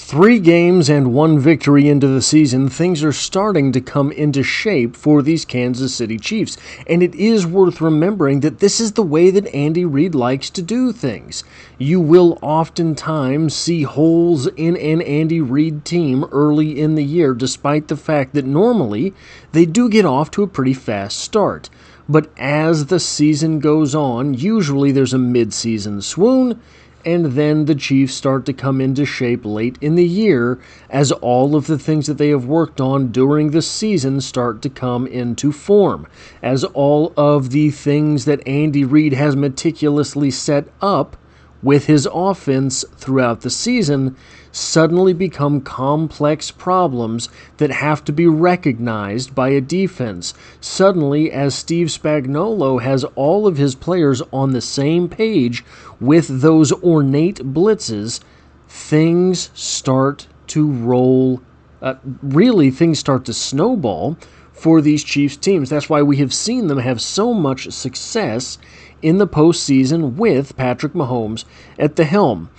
3 games and 1 victory into the season, things are starting to come into shape for these Kansas City Chiefs. And it is worth remembering that this is the way that Andy Reid likes to do things. You will oftentimes see holes in an Andy Reid team early in the year, despite the fact that normally they do get off to a pretty fast start. But as the season goes on, usually there's a mid-season swoon, and then the Chiefs start to come into shape late in the year as all of the things that they have worked on during the season start to come into form, as all of the things that Andy Reid has meticulously set up with his offense throughout the season suddenly become complex problems that have to be recognized by a defense. Suddenly, as Steve Spagnuolo has all of his players on the same page with those ornate blitzes, things start to roll. Things start to snowball for these Chiefs teams. That's why we have seen them have so much success in the postseason with Patrick Mahomes at the helm.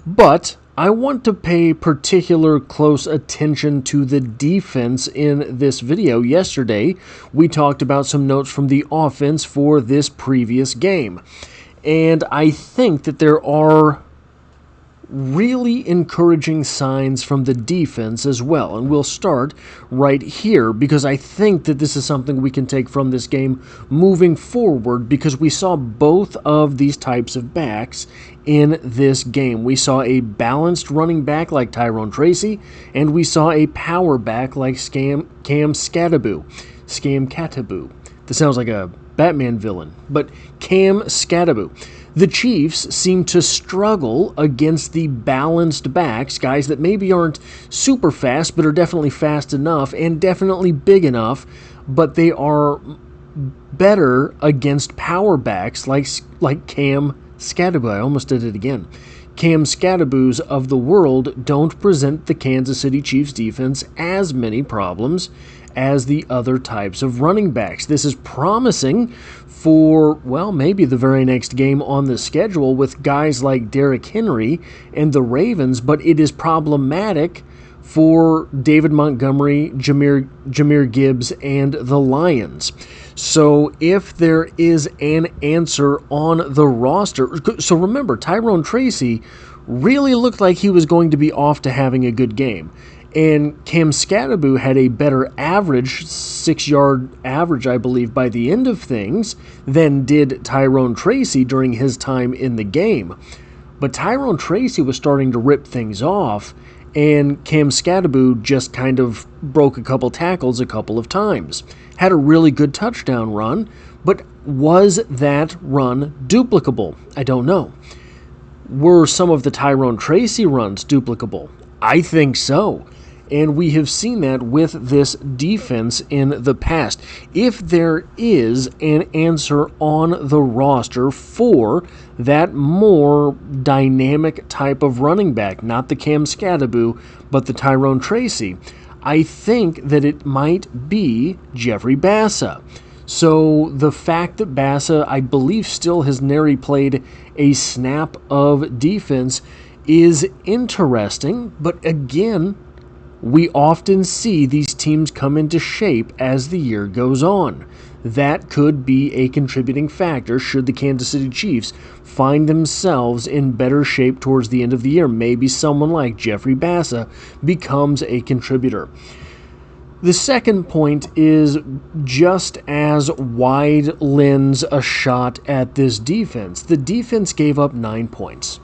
But I want to pay particular close attention to the defense in this video. Yesterday, we talked about some notes from the offense for this previous game. And I think that there are really encouraging signs from the defense as well. And we'll start right here because I think that this is something we can take from this game moving forward, because we saw both of these types of backs in this game. We saw a balanced running back like Tyrone Tracy, and we saw a power back like Cam Skattebo. That sounds like a Batman villain, but Cam Skattebo. The Chiefs seem to struggle against the balanced backs, guys that maybe aren't super fast, but are definitely fast enough and definitely big enough, but they are better against power backs like Cam Skattebo. I almost did it again. Cam Skattebos of the world don't present the Kansas City Chiefs defense as many problems as the other types of running backs. This is promising for, well, maybe the very next game on the schedule with guys like Derrick Henry and the Ravens, but it is problematic for David Montgomery, Jahmyr Gibbs, and the Lions. So if there is an answer on the roster, so remember, Tyrone Tracy really looked like he was going to be off to having a good game. And Cam Skattebo had a better average, 6-yard average, I believe, by the end of things than did Tyrone Tracy during his time in the game. But Tyrone Tracy was starting to rip things off, and Cam Skattebo just kind of broke a couple tackles a couple of times. Had a really good touchdown run, but was that run duplicable? I don't know. Were some of the Tyrone Tracy runs duplicable? I think so. And we have seen that with this defense in the past. If there is an answer on the roster for that more dynamic type of running back, not the Cam Skattebo, but the Tyrone Tracy, I think that it might be Jeffrey Bassa. So the fact that Bassa, I believe, still has nary played a snap of defense is interesting, but again, we often see these teams come into shape as the year goes on. That could be a contributing factor should the Kansas City Chiefs find themselves in better shape towards the end of the year. Maybe someone like Jeffrey Bassa becomes a contributor. The second point is just as wide lens a shot at this defense. The defense gave up 9 points.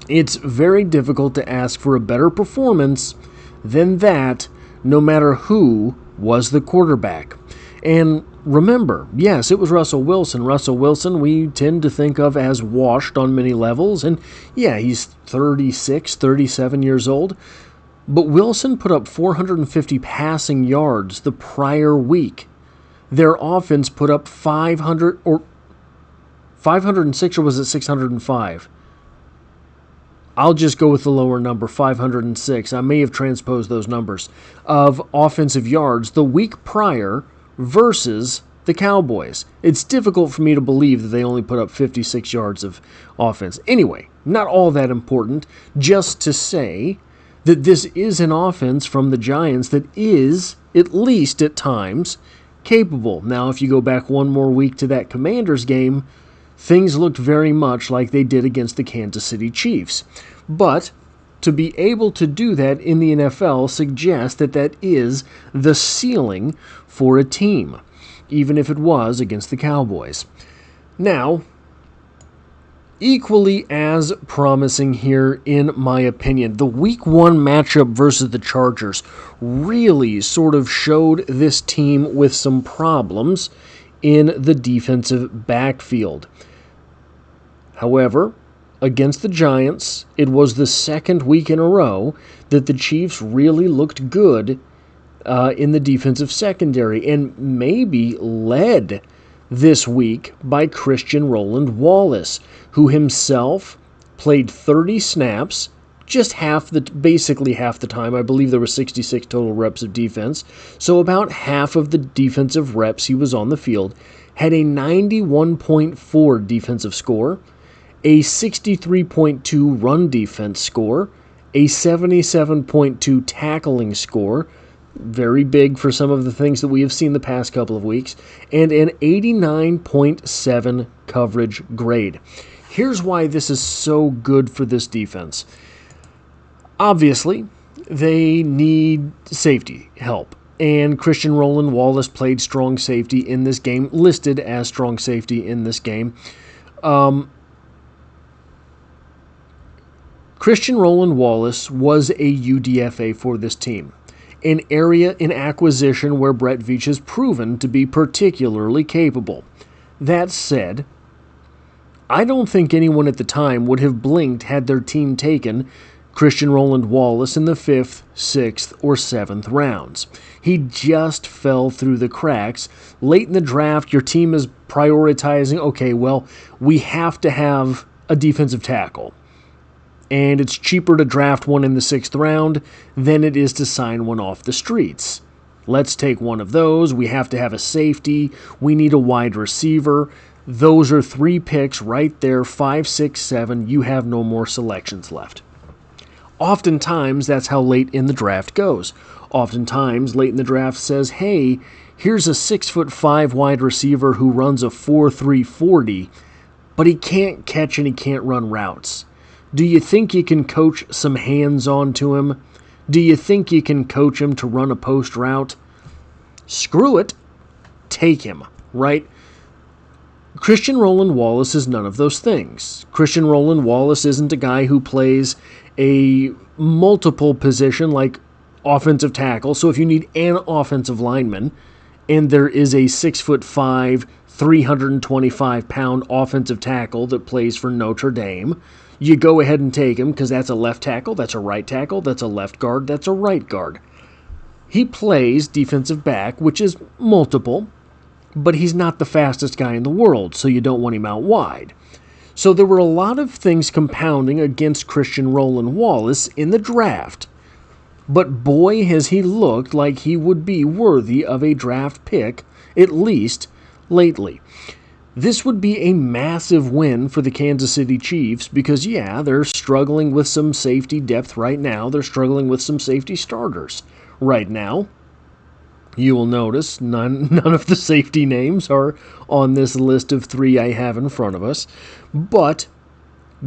It's very difficult to ask for a better performance than that, no matter who was the quarterback. And remember, yes, it was Russell Wilson. Russell Wilson we tend to think of as washed on many levels, and yeah, he's 36, 37 years old. But Wilson put up 450 passing yards the prior week. Their offense put up 506, or was it 605? I'll just go with the lower number, 506. I may have transposed those numbers of offensive yards the week prior versus the Cowboys. It's difficult for me to believe that they only put up 56 yards of offense. Anyway, not all that important, just to say that this is an offense from the Giants that is, at least at times, capable. Now, if you go back one more week to that Commanders game, things looked very much like they did against the Kansas City Chiefs. But to be able to do that in the NFL suggests that that is the ceiling for a team, even if it was against the Cowboys. Now, equally as promising here, in my opinion, the Week 1 matchup versus the Chargers really sort of showed this team with some problems in the defensive backfield. However, against the Giants, it was the second week in a row that the Chiefs really looked good in the defensive secondary, and maybe led this week by Christian Roland Wallace, who himself played 30 snaps, basically half the time. I believe there were 66 total reps of defense, so about half of the defensive reps he was on the field, had a 91.4 defensive score, a 63.2 run defense score, a 77.2 tackling score, very big for some of the things that we have seen the past couple of weeks, and an 89.7 coverage grade. Here's why this is so good for this defense. Obviously, they need safety help, and Christian Roland Wallace played strong safety in this game, listed as strong safety in this game. Christian Roland Wallace was a UDFA for this team, an area in acquisition where Brett Veach has proven to be particularly capable. That said, I don't think anyone at the time would have blinked had their team taken Christian Roland Wallace in the 5th, 6th, or 7th rounds. He just fell through the cracks. Late in the draft, your team is prioritizing, okay, well, we have to have a defensive tackle. And it's cheaper to draft one in the 6th round than it is to sign one off the streets. Let's take one of those. We have to have a safety. We need a wide receiver. Those are 3 picks right there, 5, 6, 7. You have no more selections left. Oftentimes, that's how late in the draft goes. Oftentimes, late in the draft says, hey, here's a 6'5" wide receiver who runs a 4.3 40, but he can't catch and he can't run routes. Do you think you can coach some hands-on to him? Do you think you can coach him to run a post route? Screw it. Take him, right? Christian Roland Wallace is none of those things. Christian Roland Wallace isn't a guy who plays a multiple position like offensive tackle. So if you need an offensive lineman and there is a 6'5", 325-pound offensive tackle that plays for Notre Dame, you go ahead and take him because that's a left tackle, that's a right tackle, that's a left guard, that's a right guard. He plays defensive back, which is multiple, but he's not the fastest guy in the world, so you don't want him out wide. So there were a lot of things compounding against Christian Roland Wallace in the draft. But boy, has he looked like he would be worthy of a draft pick, at least lately. This would be a massive win for the Kansas City Chiefs because, yeah, they're struggling with some safety depth right now. They're struggling with some safety starters right now. You will notice none of the safety names are on this list of 3 I have in front of us. But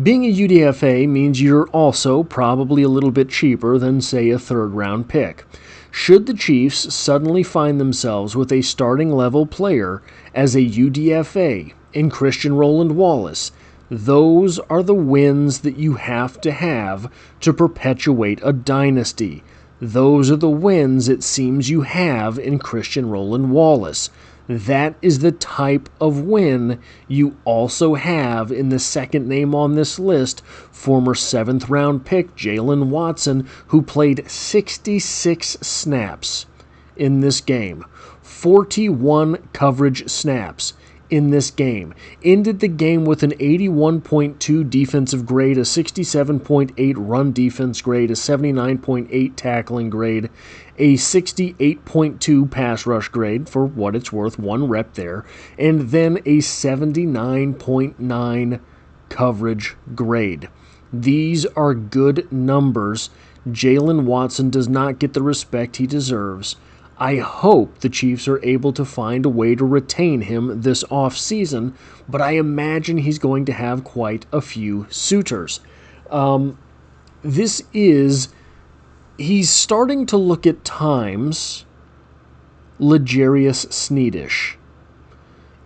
being a UDFA means you're also probably a little bit cheaper than, say, a 3rd-round pick. Should the Chiefs suddenly find themselves with a starting level player as a UDFA in Christian Roland Wallace, those are the wins that you have to perpetuate a dynasty. Those are the wins it seems you have in Christian Roland Wallace. That is the type of win you also have in the second name on this list, former 7th-round pick Jalen Watson, who played 66 snaps in this game, 41 coverage snaps. in this game. Ended the game with an 81.2 defensive grade, a 67.8 run defense grade, a 79.8 tackling grade, a 68.2 pass rush grade, for what it's worth, 1 rep there, and then a 79.9 coverage grade. These are good numbers. Jalen Watson does not get the respect he deserves. I hope the Chiefs are able to find a way to retain him this offseason, but I imagine he's going to have quite a few suitors. He's starting to look at times L'Jarius Sneedish,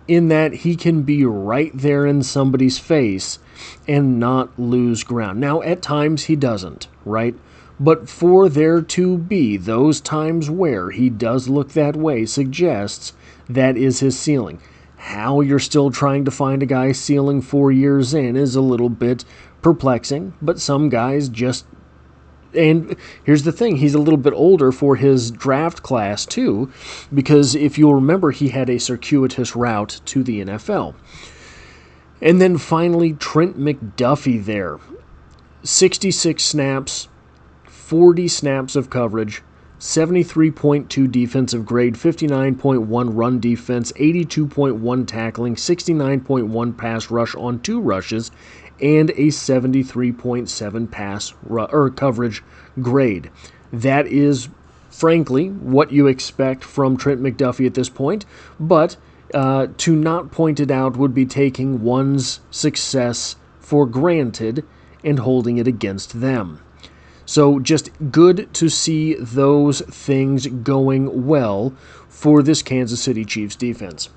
in that he can be right there in somebody's face and not lose ground. Now, at times he doesn't, right? But for there to be those times where he does look that way suggests that is his ceiling. How you're still trying to find a guy's ceiling 4 years in is a little bit perplexing, but some guys just... And here's the thing, he's a little bit older for his draft class too, because if you'll remember, he had a circuitous route to the NFL. And then finally, Trent McDuffie there. 66 snaps, 40 snaps of coverage, 73.2 defensive grade, 59.1 run defense, 82.1 tackling, 69.1 pass rush on 2 rushes, and a 73.7 coverage grade. That is, frankly, what you expect from Trent McDuffie at this point, but to not point it out would be taking one's success for granted and holding it against them. So just good to see those things going well for this Kansas City Chiefs defense.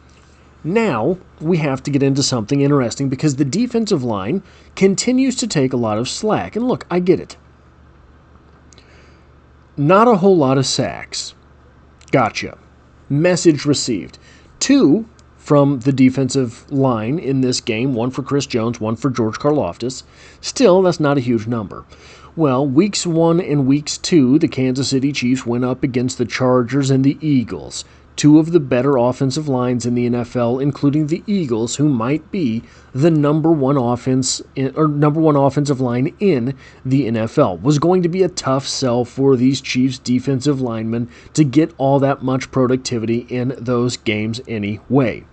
Now, we have to get into something interesting because the defensive line continues to take a lot of slack. And look, I get it. Not a whole lot of sacks. Gotcha. Message received. 2 from the defensive line in this game, 1 for Chris Jones, 1 for George Karlaftis. Still, that's not a huge number. Well, weeks 1 and weeks 2, the Kansas City Chiefs went up against the Chargers and the Eagles, 2 of the better offensive lines in the NFL, including the Eagles, who might be the number one offensive line in the NFL. Was going to be a tough sell for these Chiefs defensive linemen to get all that much productivity in those games anyway.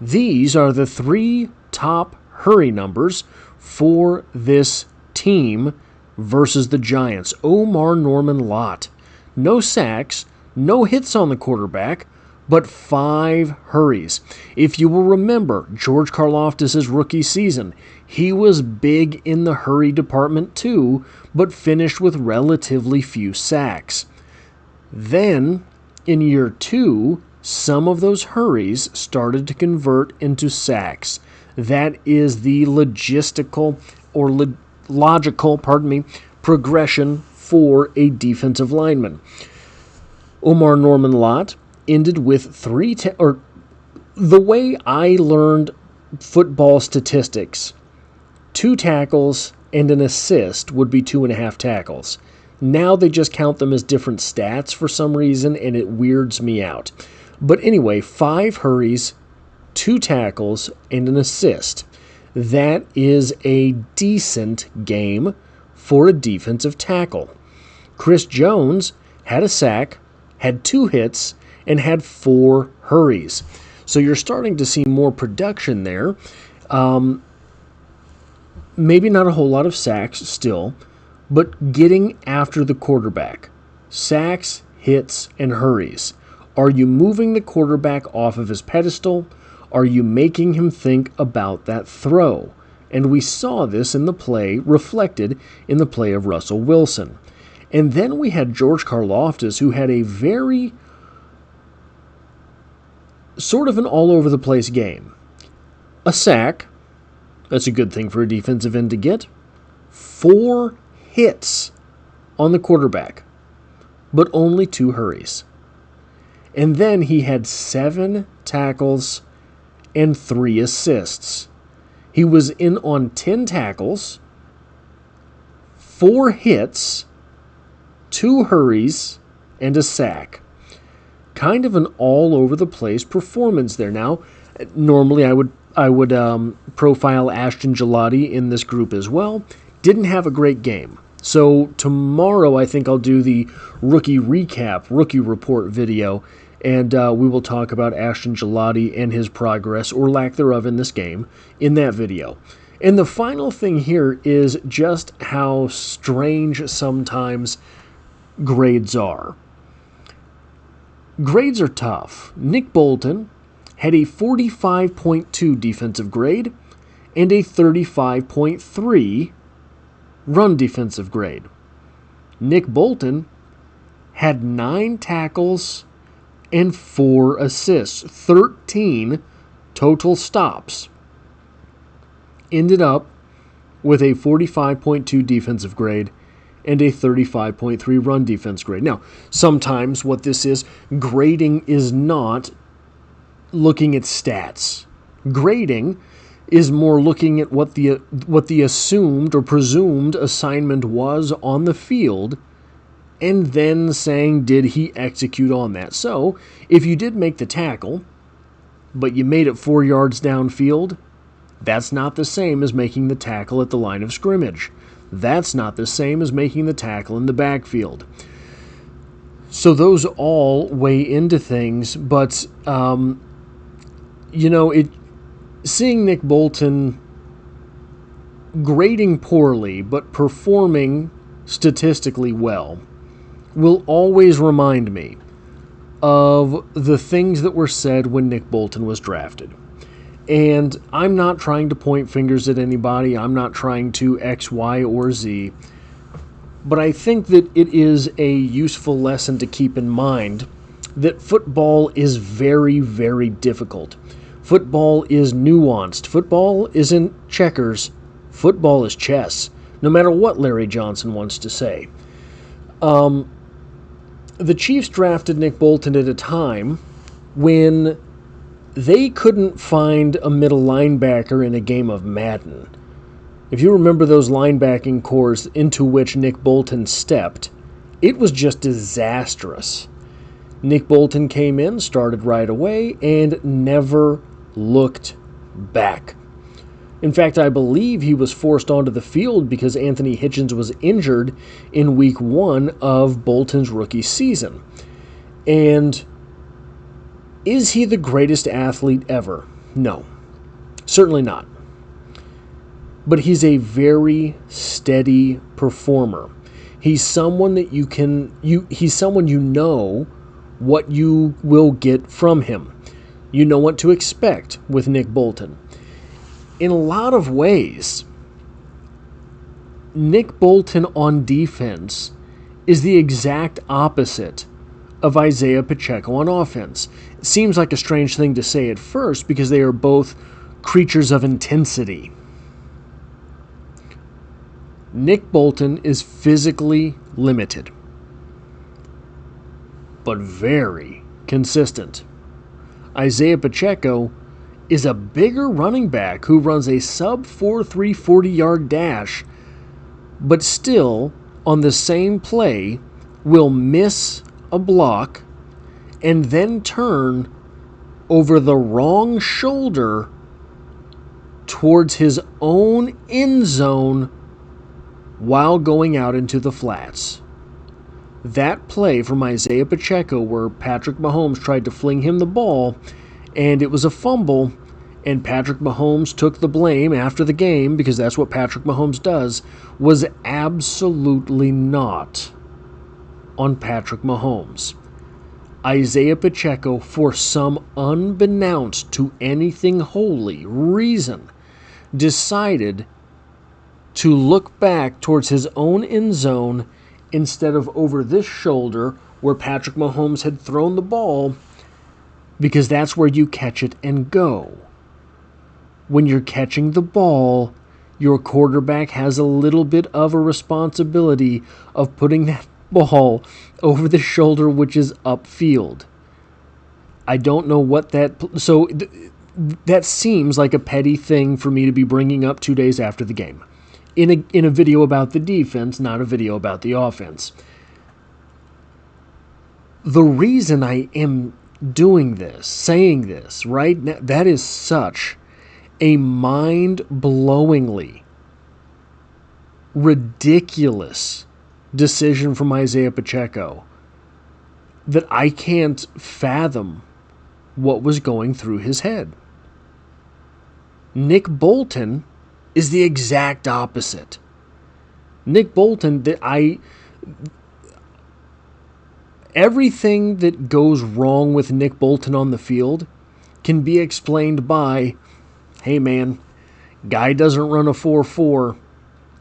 These are the 3 top hurry numbers for this team versus the Giants. Omar Norman Lott. No sacks, no hits on the quarterback, but 5 hurries. If you will remember George Karlaftis' rookie season, he was big in the hurry department too, but finished with relatively few sacks. Then, in year 2, some of those hurries started to convert into sacks. That is the logical progression for a defensive lineman. Omar Norman Lott ended with the way I learned football statistics, 2 tackles and an assist would be 2.5 tackles. Now they just count them as different stats for some reason, and it weirds me out. But anyway, 5 hurries, 2 tackles, and an assist. That is a decent game for a defensive tackle. Chris Jones had a sack, had 2 hits, and had 4 hurries. So you're starting to see more production there. Maybe not a whole lot of sacks still, but getting after the quarterback. Sacks, hits, and hurries. Are you moving the quarterback off of his pedestal? Are you making him think about that throw? And we saw this in the play, reflected in the play of Russell Wilson. And then we had George Karlaftis, who had a very sort of an all-over-the-place game. A sack, that's a good thing for a defensive end to get. 4 hits on the quarterback, but only 2 hurries. And then he had 7 tackles and 3 assists. He was in on 10 tackles, 4 hits, 2 hurries, and a sack. Kind of an all-over-the-place performance there. Now, Normally, I would profile Ashton Gelati in this group as well. Didn't have a great game. So tomorrow, I think I'll do the rookie recap, rookie report video, and we will talk about Ashton Gelati and his progress, or lack thereof, in this game, in that video. And the final thing here is just how strange sometimes grades are. Grades are tough. Nick Bolton had a 45.2 defensive grade and a 35.3 run defensive grade. Nick Bolton had 9 tackles and 4 assists, 13 total stops. Ended up with a 45.2 defensive grade and a 35.3 run defense grade. Now, sometimes what this is, grading is not looking at stats. Grading is more looking at what the assumed or presumed assignment was on the field, and then saying, did he execute on that? So, if you did make the tackle, but you made it 4 yards downfield, that's not the same as making the tackle at the line of scrimmage. That's not the same as making the tackle in the backfield. So those all weigh into things, but, seeing Nick Bolton grading poorly but performing statistically well will always remind me of the things that were said when Nick Bolton was drafted. And I'm not trying to point fingers at anybody. I'm not trying to X, Y, or Z. But I think that it is a useful lesson to keep in mind that football is very, very difficult. Football is nuanced. Football isn't checkers. Football is chess, no matter what Larry Johnson wants to say. The Chiefs drafted Nick Bolton at a time when they couldn't find a middle linebacker in a game of Madden. If you remember those linebacking cores into which Nick Bolton stepped, it was just disastrous. Nick Bolton came in, started right away, and never looked back. In fact, I believe he was forced onto the field because Anthony Hitchens was injured in week 1 of Bolton's rookie season. And is he the greatest athlete ever? No, certainly not. But he's a very steady performer. He's someone that he's someone you know what you will get from him. You know what to expect with Nick Bolton. In a lot of ways, Nick Bolton on defense is the exact opposite of Isaiah Pacheco on offense. It seems like a strange thing to say at first because they are both creatures of intensity. Nick Bolton is physically limited, but very consistent. Isaiah Pacheco is a bigger running back who runs a sub-4.3 40-yard dash, but still, on the same play, will miss a block and then turn over the wrong shoulder towards his own end zone while going out into the flats. That play from Isaiah Pacheco where Patrick Mahomes tried to fling him the ball and it was a fumble, and Patrick Mahomes took the blame after the game because that's what Patrick Mahomes does, was absolutely not on Patrick Mahomes. Isaiah Pacheco, for some unbeknownst to anything holy reason, decided to look back towards his own end zone instead of over this shoulder where Patrick Mahomes had thrown the ball, because that's where you catch it and go. When you're catching the ball, your quarterback has a little bit of a responsibility of putting that ball over the shoulder, which is upfield. I don't know what that... So that seems like a petty thing for me to be bringing up 2 days after the game. In a video about the defense, not a video about the offense. The reason I am doing this, saying this, right? That is such a mind-blowingly ridiculous decision from Isaiah Pacheco that I can't fathom what was going through his head. Nick Bolton is the exact opposite. Nick Bolton, everything that goes wrong with Nick Bolton on the field can be explained by, hey man, guy doesn't run a 4.4,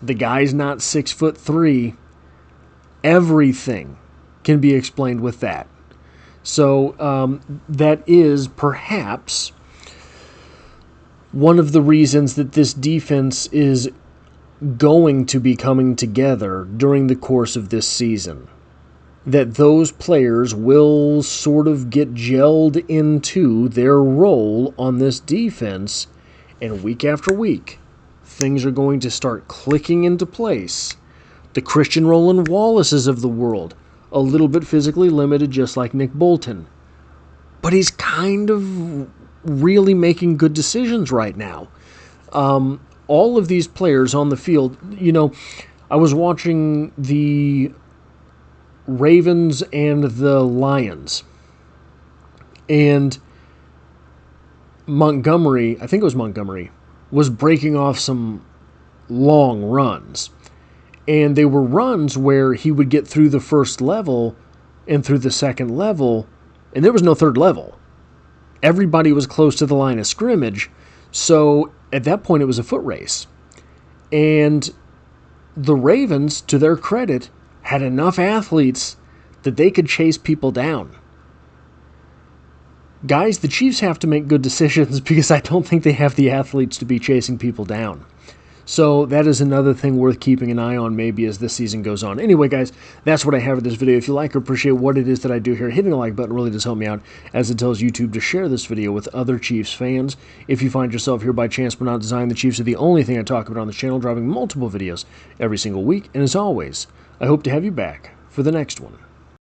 the guy's not 6'3". Everything can be explained with that. So that is perhaps one of the reasons that this defense is going to be coming together during the course of this season. That those players will sort of get gelled into their role on this defense, and week after week, things are going to start clicking into place. The Christian Roland Wallaces of the world, a little bit physically limited just like Nick Bolton, but he's kind of really making good decisions right now. All of these players on the field, I was watching the Ravens and the Lions, and Montgomery, I think it was Montgomery, was breaking off some long runs. And they were runs where he would get through the first level and through the second level, and there was no third level. Everybody was close to the line of scrimmage, so at that point it was a foot race. And the Ravens, to their credit, had enough athletes that they could chase people down. Guys, the Chiefs have to make good decisions because I don't think they have the athletes to be chasing people down. So that is another thing worth keeping an eye on maybe as this season goes on. Anyway, guys, that's what I have in this video. If you like or appreciate what it is that I do here, hitting the like button really does help me out, as it tells YouTube to share this video with other Chiefs fans. If you find yourself here by chance but not design, the Chiefs are the only thing I talk about on this channel, dropping multiple videos every single week. And as always, I hope to have you back for the next one.